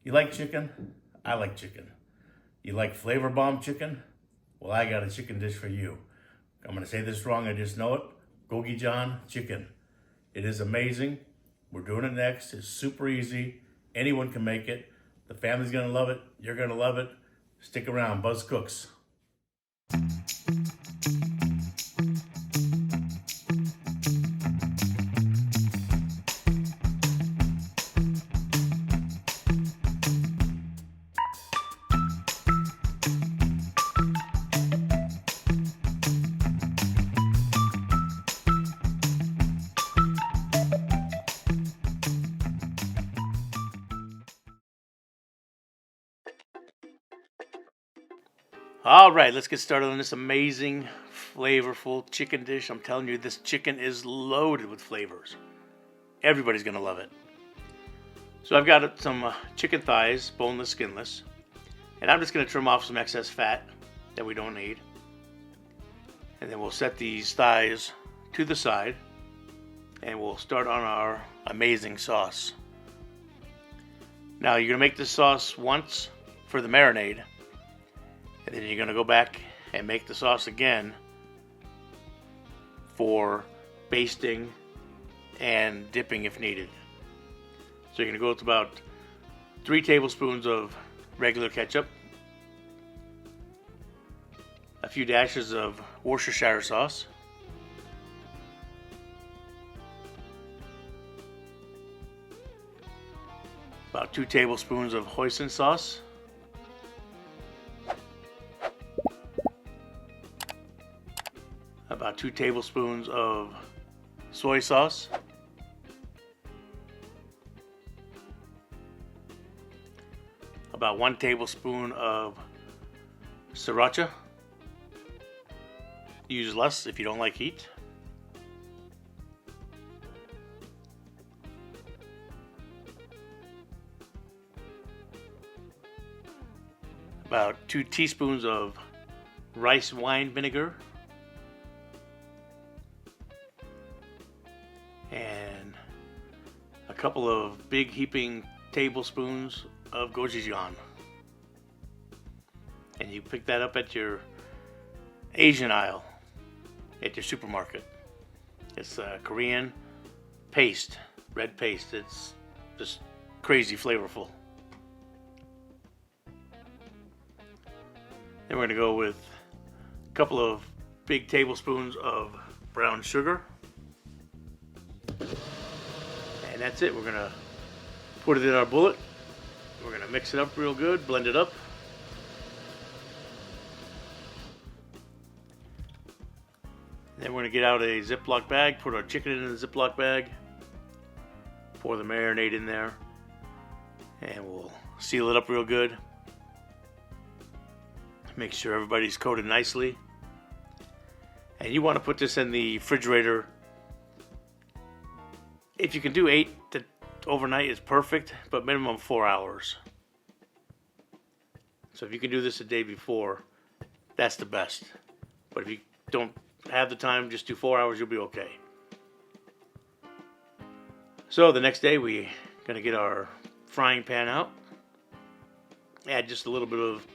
You like chicken? I like chicken. You like flavor bomb chicken? Well, I got a chicken dish for you. I'm gonna say this wrong, I just know it. Gochujang Chicken. It is amazing. We're doing it next. It's super easy. Anyone can make it. The family's gonna love it. You're gonna love it. Stick around, Buzz Cooks. All right, let's get started on this amazing, flavorful chicken dish. I'm telling you, this chicken is loaded with flavors. Everybody's gonna love it. So I've got some chicken thighs, boneless, skinless, and I'm just gonna trim off some excess fat that we don't need. And then we'll set these thighs to the side, and we'll start on our amazing sauce. Now you're gonna make this sauce once for the marinade, and then you're going to go back and make the sauce again for basting and dipping if needed. So you're going to go with about 3 tablespoons of regular ketchup, a few dashes of Worcestershire sauce, about 2 tablespoons of hoisin sauce, about 2 tablespoons of soy sauce, about 1 tablespoon of sriracha. Use less if you don't like heat. About 2 teaspoons of rice wine vinegar. And a couple of big heaping tablespoons of gochujang. And you pick that up at your Asian aisle at your supermarket. It's a Korean paste, red paste. It's just crazy flavorful. Then we're going to go with a couple of big tablespoons of brown sugar. And that's it. We're going to put it in our bullet. We're going to mix it up real good, blend it up. Then we're going to get out a Ziploc bag, put our chicken in the Ziploc bag, pour the marinade in there, and we'll seal it up real good. Make sure everybody's coated nicely. And you want to put this in the refrigerator. If you can do 8 to overnight, it's perfect, but minimum 4 hours. So if you can do this the day before, that's the best. But if you don't have the time, just do 4 hours, you'll be okay. So the next day, we're going to get our frying pan out. Add just a little bit of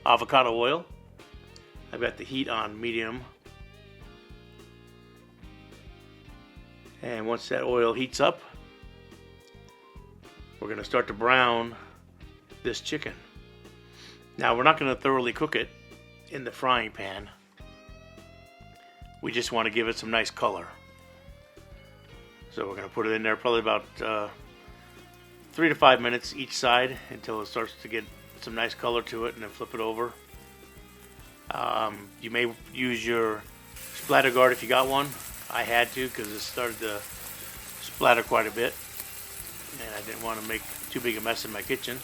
avocado oil. I've got the heat on medium. And once that oil heats up, we're going to start to brown this chicken. Now we're not going to thoroughly cook it in the frying pan. We just want to give it some nice color. So we're going to put it in there probably about 3 to 5 minutes each side until it starts to get some nice color to it, and then flip it over. You may use your splatter guard if you got one. I had to because it started to splatter quite a bit, and I didn't want to make too big a mess in my kitchen.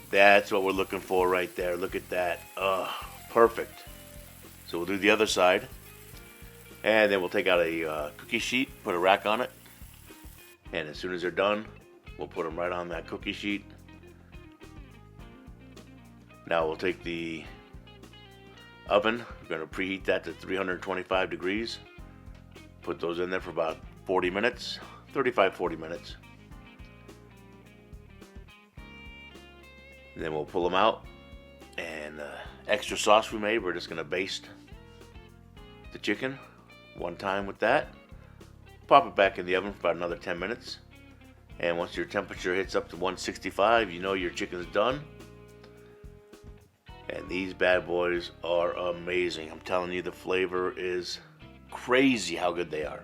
That's what we're looking for right there. Look at that. Perfect. So we'll do the other side. And then we'll take out a cookie sheet, put a rack on it. And as soon as they're done, we'll put them right on that cookie sheet. Now we'll take the oven. We're going to preheat that to 325 degrees. Put those in there for about 40 minutes, 35-40 minutes. And then we'll pull them out, and extra sauce we made, we're just going to baste the chicken one time with that. Pop it back in the oven for about another 10 minutes. And once your temperature hits up to 165, you know your chicken's done. And these bad boys are amazing. I'm telling you, the flavor is crazy how good they are.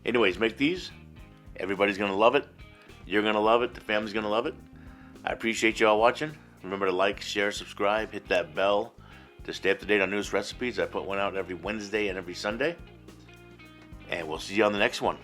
Anyways, make these. Everybody's going to love it. You're going to love it. The family's going to love it. I appreciate you all watching. Remember to like, share, subscribe, hit that bell to stay up to date on newest recipes. I put one out every Wednesday and every Sunday. And we'll see you on the next one.